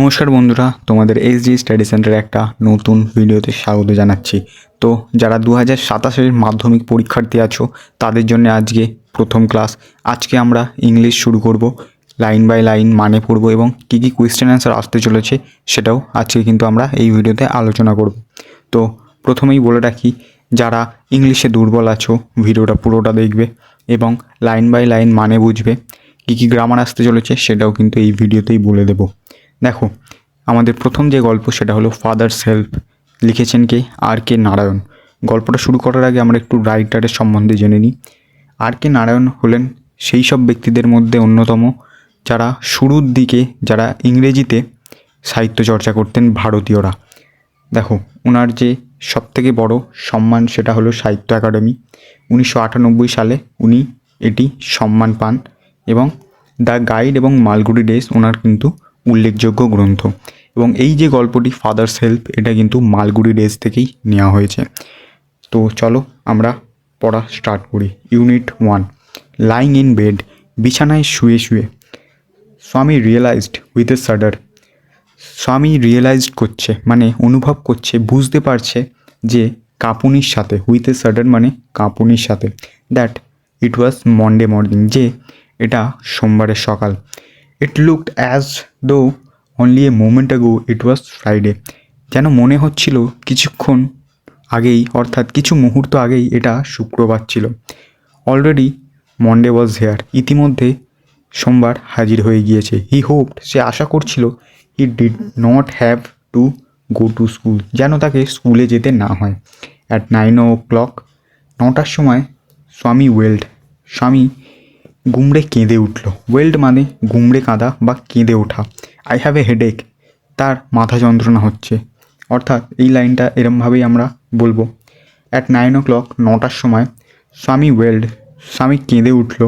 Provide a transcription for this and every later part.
নমস্কার বন্ধুরা, তোমাদের এসজি স্টাডি সেন্টারে একটা নতুন ভিডিওতে স্বাগত জানাচ্ছি। তো যারা 2027 মাধ্যমিক পরীক্ষার্থী আছো তাদের জন্য আজকে প্রথম ক্লাস। আজকে আমরা ইংলিশ শুরু করব, লাইন বাই লাইন মানে পড়ব এবং কী কী কোয়েশ্চেন অ্যান্সার আসতে চলেছে সেটাও আজকে কিন্তু আমরা এই ভিডিওতে আলোচনা করব। তো প্রথমেই বলে রাখি, যারা ইংলিশে দুর্বল আছো ভিডিওটা পুরোটা দেখবে এবং লাইন বাই লাইন মানে বুঝবে। কী কী গ্রামার আসতে চলেছে সেটাও কিন্তু এই ভিডিওতেই বলে দেবো। দেখো, আমাদের প্রথম যে গল্প সেটা হলো ফাদার্স হেল্প। লিখেছেন কে? আর কে নারায়ণ। গল্পটা শুরু করার আগে আমরা একটু রাইটারের সম্বন্ধে জেনে নিই। আর কে নারায়ণ হলেন সেই সব ব্যক্তিদের মধ্যে অন্যতম যারা শুরুর দিকে যারা ইংরেজিতে সাহিত্য চর্চা করতেন ভারতীয়রা। দেখো, ওনার যে সবথেকে বড় সম্মান সেটা হলো সাহিত্য একাডেমি। 1998 সালে উনি এটি সম্মান পান এবং দ্য গাইড এবং মালগুড়ি ডেজ ওনার কিন্তু উল্লেখযোগ্য গ্রন্থ। এবং এই যে গল্পটি ফাদার্স হেল্প, এটা কিন্তু মালগুড়ি ডেজ থেকেই নেওয়া হয়েছে। তো চলো আমরা পড়া স্টার্ট করি। Unit 1, lying in bed. বিছানায় শুয়ে শুয়ে। স্বামী রিয়েলাইজড উইথ এ সাডার। স্বামী রিয়েলাইজড করছে মানে অনুভব করছে, বুঝতে পারছে যে কাঁপুনির সাথে, উইথ এ সাডার মানে কাঁপুনির সাথে, that it was Monday morning, যে এটা সোমবারের সকাল। It looked as though only a moment ago it was Friday. যেন মনে হচ্ছিল কিছুক্ষণ আগেই, অর্থাৎ কিছু মুহূর্ত আগেই এটা শুক্রবার ছিল। অলরেডি মন্ডে ওয়াজ হেয়ার। ইতিমধ্যে সোমবার হাজির হয়ে গিয়েছে। হি হোপড, সে আশা করছিল, he did not have to go to school, যেন তাকে স্কুলে যেতে না হয়। অ্যাট 9 o'clock, 9টার সময়, স্বামী ওয়েল্ড, স্বামী গুমড়ে কেঁদে উঠল। ওয়েল্ড মানে গুমড়ে কাঁদা বা কেঁদে ওঠা। আই হ্যাভ এ হেডেক, তার মাথা যন্ত্রণা হচ্ছে। অর্থাৎ এই লাইনটা এরমভাবেই আমরা বলবো। অ্যাট 9 o'clock, 9টার সময়, স্বামী ওয়েল্ড, স্বামী কেঁদে উঠল।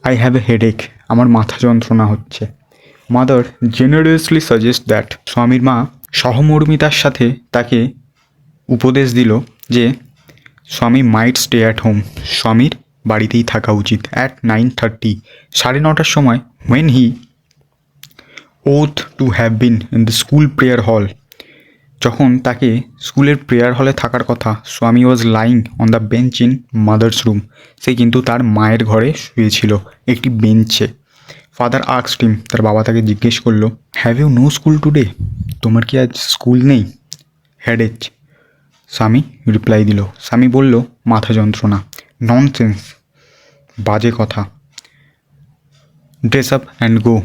আই হ্যাভ এ হেডেক, আমার মাথা যন্ত্রণা হচ্ছে। মাদার জেনারেসলি সাজেস্ট দ্যাট, স্বামীর মা সহমর্মিতার সাথে তাকে উপদেশ দিল যে স্বামী মাইট স্টে অ্যাট হোম, স্বামীর বাড়িতেই থাকা উচিত। অ্যাট 9:30, 9:30টার সময়, when he ought to have been in the school prayer hall, যখন তাকে স্কুলের প্রেয়ার হলে থাকার কথা, Swami was lying on the bench in mother's room, সে কিন্তু তার মায়ের ঘরে শুয়েছিল একটি বেঞ্চে। ফাদার আস্কড হিম, তার বাবা তাকে জিজ্ঞেস করলো, have you no school today, তোমার কি আজ স্কুল নেই? হেডেক, স্বামী রিপ্লাই দিল। স্বামী বলল, মাথা যন্ত্রণা। ননসেন্স, বাজে কথা। ড্রেস আপ অ্যান্ড গো,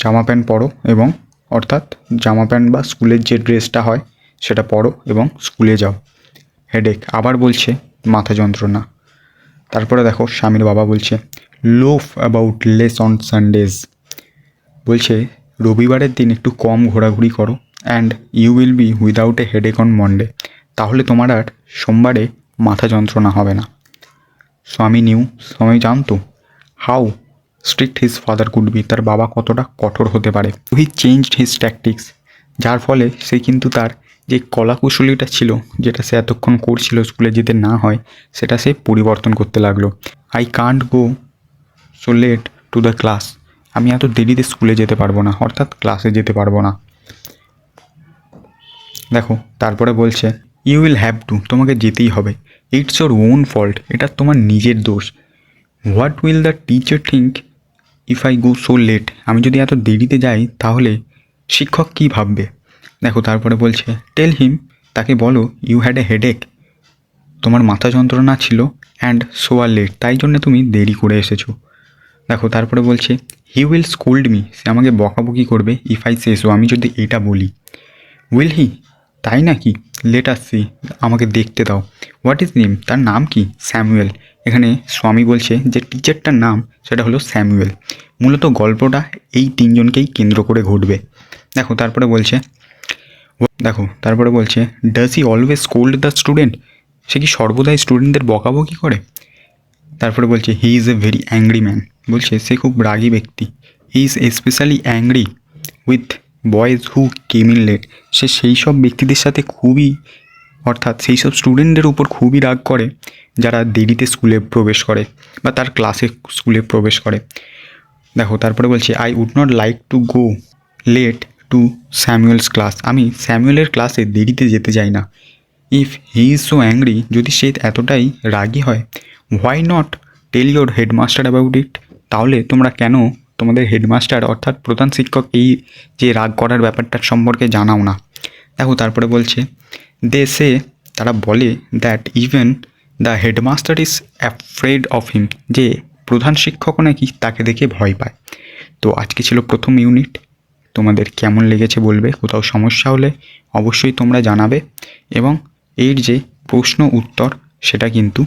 জামা প্যান্ট পরো এবং, অর্থাৎ জামা প্যান্ট বা স্কুলের যে ড্রেসটা হয় সেটা পরো এবং স্কুলে যাও। হেডেক, আবার বলছে মাথা যন্ত্রণা। তারপরে দেখো, স্বামীর বাবা বলছে, loaf about less on Sundays, বলছে রবিবারের দিন একটু কম ঘোরাঘুরি করো। And you will be without a headache on Monday, তাহলে তোমার আর সোমবারে মাথা যন্ত্রণা হবে না। স্বামী নিউ, স্বামী জানতো how strict his father could be, তার বাবা কতটা কঠোর হতে পারে। হি চেঞ্জড হিজ ট্যাকটিক্স, যার ফলে সে কিন্তু তার যে কলাকুশলীটা ছিল, যেটা সে এতক্ষণ করছিল স্কুলে যেতে না হয়, সেটা সে পরিবর্তন করতে লাগলো। I can't go so late to the class, আমি এত দেরিতে স্কুলে যেতে পারবো না, অর্থাৎ ক্লাসে যেতে পারবো না। দেখো, তারপরে বলছে, ইউ উইল হ্যাভ টু, তোমাকে যেতেই হবে। ইটস ইয়োর ওন ফল্ট, এটা তোমার নিজের দোষ। What will the teacher think if I go so late, আমি যদি এত দেরিতে যাই তাহলে শিক্ষক কী ভাববে। দেখো, তারপরে বলছে, টেল হিম, তাকে বলো, ইউ হ্যাড এ হেডেক, তোমার মাথা যন্ত্রণা ছিল, অ্যান্ড সো আর লেট, তাই জন্য তুমি দেরি করে এসেছো। দেখো, তারপরে বলছে, হি উইল স্কোল্ড মি, সে আমাকে বকাবকি করবে, ইফ আই সে সো, আমি যদি এটা বলি। উইল হি, তাই নাকি? লেট আস সি, আমাকে দেখতে দাও। হোয়াট ইজ নেম, তার নাম কি? স্যামুয়েল। এখানে স্বামী বলছে যে টিচারটার নাম সেটা হলো স্যামুয়েল। মূলত গল্পটা এই তিনজনকেই কেন্দ্র করে ঘটবে। দেখো, তারপরে বলছে, does he always scold the student, সে কি সর্বদাই স্টুডেন্টদের বকাবকি করে? তারপরে বলছে, he is a very angry man, বলছে সে খুব রাগী ব্যক্তি। He is specially angry with boys who came in late, সে সেই সব ব্যক্তিদের সাথে খুবই, অর্থাৎ সেই সব স্টুডেন্টদের উপর খুবই রাগ করে যারা দেরিতে স্কুলে প্রবেশ করে বা তার ক্লাসে স্কুলে প্রবেশ করে। দেখো, তারপরে বলছে, I would not like to go late to Samuel's class. আমি স্যামুয়েলের ক্লাসে দেরিতে যেতে চাই না। If he is so angry, যদি সে এতটাই রাগী হয়, why not tell your headmaster about it. তাহলে তোমরা কেন তোমাদের হেডমাস্টার অর্থাৎ প্রধান শিক্ষক এই যে রাগ করার ব্যাপারটার সম্পর্কে জানাও না। দেখো তারপরে বলছে দে সে, তারা বলে that even the headmaster is afraid of him, যে প্রধান শিক্ষকও নাকি তাকে দেখে ভয় পায়। তো আজকে ছিল প্রথম ইউনিট, তোমাদের কেমন লেগেছে বলবে, কোথাও সমস্যা হলে অবশ্যই তোমরা জানাবে, এবং এর যে প্রশ্ন উত্তর সেটা কিন্তু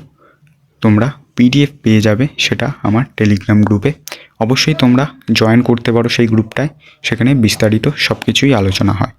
তোমরা পিডিএফ পেয়ে যাবে, সেটা আমার টেলিগ্রাম গ্রুপে। অবশ্যই তোমরা জয়েন করতে পারো সেই গ্রুপটায়, সেখানে বিস্তারিত সব কিছুই আলোচনা হয়।